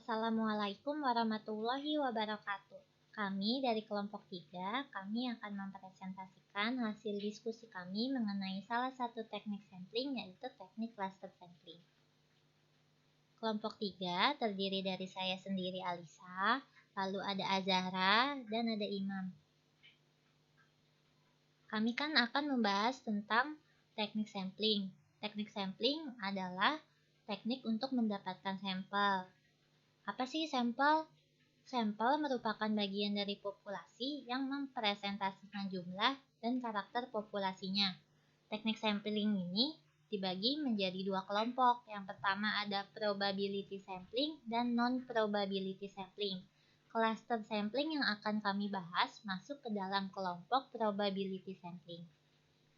Assalamualaikum warahmatullahi wabarakatuh. Kami dari kelompok 3, kami akan mempresentasikan hasil diskusi kami mengenai salah satu teknik sampling, yaitu teknik cluster sampling. Kelompok 3 terdiri dari saya sendiri Alisa, lalu ada Azahra, dan ada Imam. Kami akan membahas tentang teknik sampling. Teknik sampling adalah teknik untuk mendapatkan sampel. Apa sih sampel? Sampel merupakan bagian dari populasi yang mempresentasikan jumlah dan karakter populasinya. Teknik sampling ini dibagi menjadi dua kelompok. Yang pertama ada probability sampling dan non-probability sampling. Cluster sampling yang akan kami bahas masuk ke dalam kelompok probability sampling.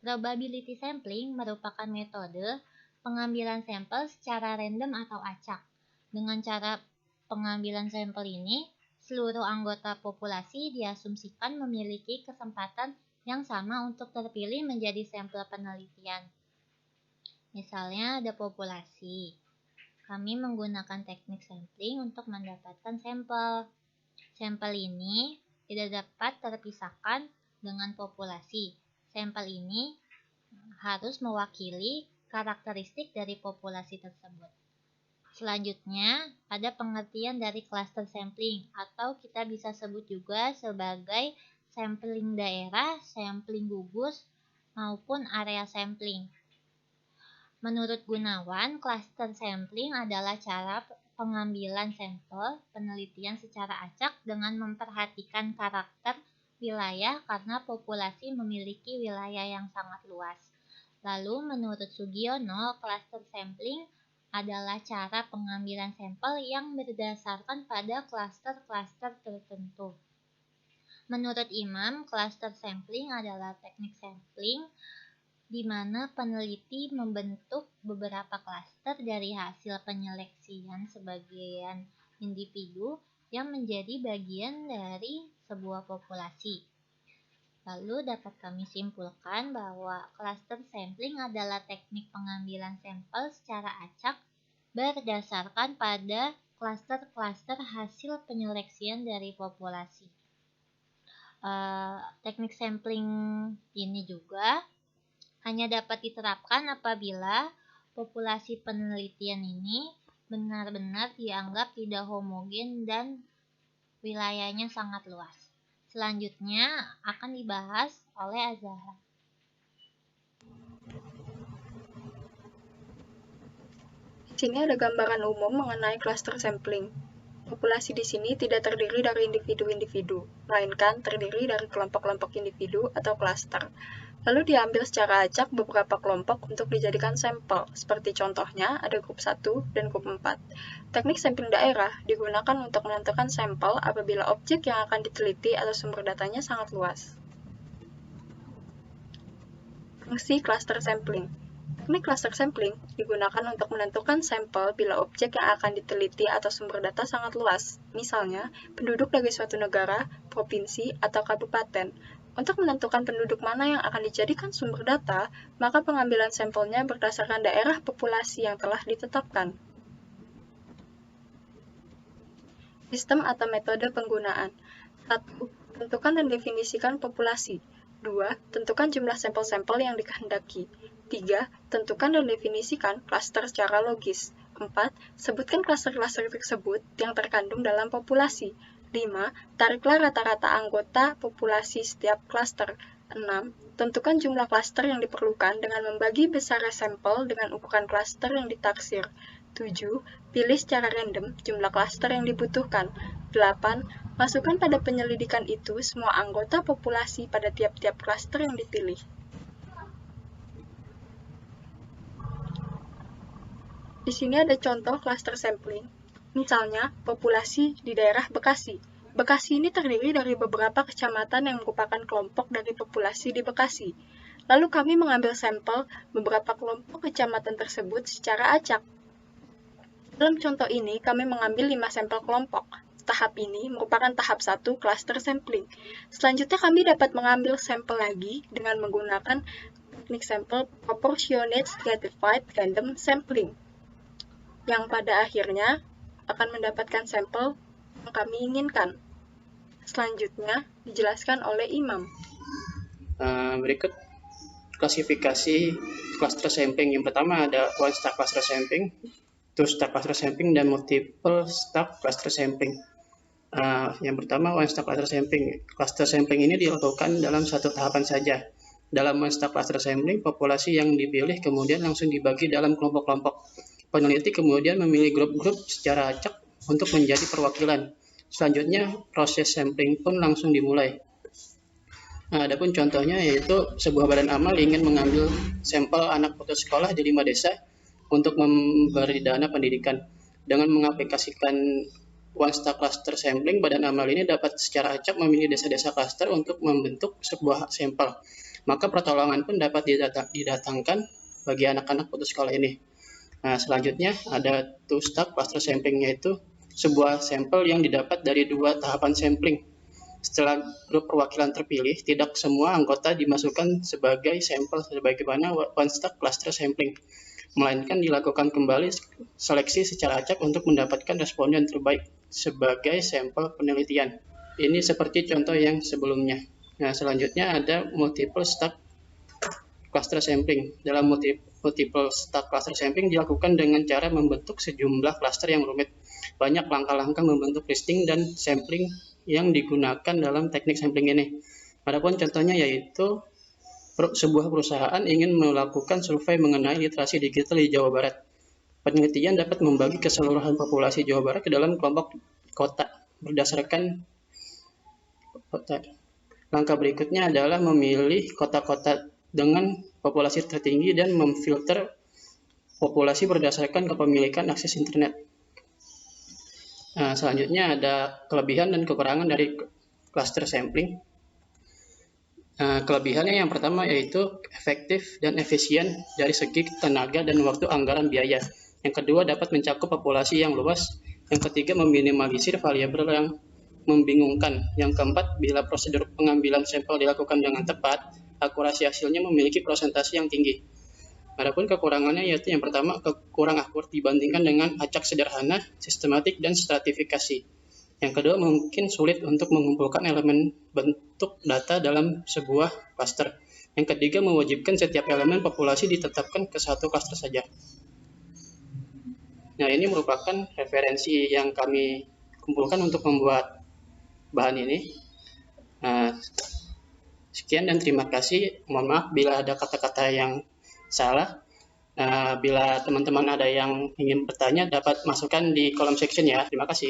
Probability sampling merupakan metode pengambilan sampel secara random atau acak. Dengan cara pengambilan sampel ini, seluruh anggota populasi diasumsikan memiliki kesempatan yang sama untuk terpilih menjadi sampel penelitian. Misalnya ada populasi. Kami menggunakan teknik sampling untuk mendapatkan sampel. Sampel ini tidak dapat terpisahkan dengan populasi. Sampel ini harus mewakili karakteristik dari populasi tersebut. Selanjutnya, ada pengertian dari cluster sampling atau kita bisa sebut juga sebagai sampling daerah, sampling gugus, maupun area sampling. Menurut Gunawan, cluster sampling adalah cara pengambilan sampel penelitian secara acak dengan memperhatikan karakter wilayah karena populasi memiliki wilayah yang sangat luas. Lalu menurut Sugiono, cluster sampling adalah cara pengambilan sampel yang berdasarkan pada klaster-klaster tertentu. Menurut Imam, cluster sampling adalah teknik sampling di mana peneliti membentuk beberapa klaster dari hasil penyeleksian sebagian individu yang menjadi bagian dari sebuah populasi. Lalu dapat kami simpulkan bahwa cluster sampling adalah teknik pengambilan sampel secara acak berdasarkan pada klaster-klaster hasil penyeleksian dari populasi. Teknik sampling ini juga hanya dapat diterapkan apabila populasi penelitian ini benar-benar dianggap tidak homogen dan wilayahnya sangat luas. Selanjutnya akan dibahas oleh Azahra. Di sini ada gambaran umum mengenai cluster sampling. Populasi di sini tidak terdiri dari individu-individu, melainkan terdiri dari kelompok-kelompok individu atau klaster. Lalu diambil secara acak beberapa kelompok untuk dijadikan sampel, seperti contohnya ada grup 1 dan grup 4. Teknik sampling daerah digunakan untuk menentukan sampel apabila objek yang akan diteliti atau sumber datanya sangat luas. Fungsi cluster sampling. Teknik cluster sampling digunakan untuk menentukan sampel bila objek yang akan diteliti atau sumber data sangat luas, misalnya penduduk dari suatu negara, provinsi, atau kabupaten. Untuk menentukan penduduk mana yang akan dijadikan sumber data, maka pengambilan sampelnya berdasarkan daerah populasi yang telah ditetapkan. Sistem atau metode penggunaan. 1. Tentukan dan definisikan populasi. 2. Tentukan jumlah sampel-sampel yang dikehendaki. 3. Tentukan dan definisikan klaster secara logis. 4. Sebutkan klaster-klaster tersebut yang terkandung dalam populasi. 5. Tariklah rata-rata anggota populasi setiap klaster. 6. Tentukan jumlah klaster yang diperlukan dengan membagi besar sampel dengan ukuran klaster yang ditaksir. 7. Pilih secara random jumlah klaster yang dibutuhkan. 8. Masukkan pada penyelidikan itu semua anggota populasi pada tiap-tiap klaster yang dipilih. Di sini ada contoh cluster sampling. Misalnya, populasi di daerah Bekasi. Bekasi ini terdiri dari beberapa kecamatan yang merupakan kelompok dari populasi di Bekasi. Lalu kami mengambil sampel beberapa kelompok kecamatan tersebut secara acak. Dalam contoh ini, kami mengambil 5 sampel kelompok. Tahap ini merupakan tahap 1 cluster sampling. Selanjutnya kami dapat mengambil sampel lagi dengan menggunakan teknik sampel proportionate stratified random sampling, yang pada akhirnya akan mendapatkan sampel yang kami inginkan. Selanjutnya dijelaskan oleh Imam. Berikut klasifikasi cluster sampling. Yang pertama ada one stack cluster sampling, two stack cluster sampling, dan multiple stack cluster sampling. Yang pertama one stack cluster sampling. Cluster sampling ini dilakukan dalam satu tahapan saja. Dalam one stack cluster sampling, populasi yang dipilih kemudian langsung dibagi dalam kelompok-kelompok. Peneliti kemudian memilih grup-grup secara acak untuk menjadi perwakilan. Selanjutnya proses sampling pun langsung dimulai. Adapun contohnya yaitu sebuah badan amal ingin mengambil sampel anak putus sekolah di 5 desa untuk memberi dana pendidikan. Dengan mengaplikasikan one stack cluster sampling, badan amal ini dapat secara acak memilih desa-desa cluster untuk membentuk sebuah sampel. Maka pertolongan pun dapat didatangkan bagi anak-anak putus sekolah ini. Selanjutnya ada two stack cluster sampling, yaitu sebuah sampel yang didapat dari dua tahapan sampling. Setelah grup perwakilan terpilih, tidak semua anggota dimasukkan sebagai sampel sebagaimana one stack cluster sampling, melainkan dilakukan kembali seleksi secara acak untuk mendapatkan responden terbaik sebagai sampel penelitian. Ini seperti contoh yang sebelumnya. Selanjutnya ada multiple stack cluster sampling. Dalam multiple stack cluster sampling dilakukan dengan cara membentuk sejumlah cluster yang rumit. Banyak langkah-langkah membentuk listing dan sampling yang digunakan dalam teknik sampling ini. Adapun contohnya yaitu sebuah perusahaan ingin melakukan survei mengenai literasi digital di Jawa Barat. Penelitian dapat membagi keseluruhan populasi Jawa Barat ke dalam kelompok kota berdasarkan kota. Langkah berikutnya adalah memilih kota-kota dengan populasi tertinggi dan memfilter populasi berdasarkan kepemilikan akses internet. Selanjutnya ada kelebihan dan kekurangan dari cluster sampling. Kelebihannya yang pertama yaitu efektif dan efisien dari segi tenaga dan waktu anggaran biaya. Yang kedua dapat mencakup populasi yang luas. Yang ketiga meminimalisir variabel yang membingungkan. Yang keempat, bila prosedur pengambilan sampel dilakukan dengan tepat, akurasi hasilnya memiliki persentase yang tinggi. Adapun kekurangannya yaitu yang pertama kurang akurat dibandingkan dengan acak sederhana, sistematik, dan stratifikasi. Yang kedua mungkin sulit untuk mengumpulkan elemen bentuk data dalam sebuah cluster. Yang ketiga mewajibkan setiap elemen populasi ditetapkan ke satu cluster saja. Nah, ini merupakan referensi yang kami kumpulkan untuk membuat bahan ini. Sekian dan terima kasih. Mohon maaf bila ada kata-kata yang salah. Bila teman-teman ada yang ingin bertanya dapat masukkan di kolom section ya. Terima kasih.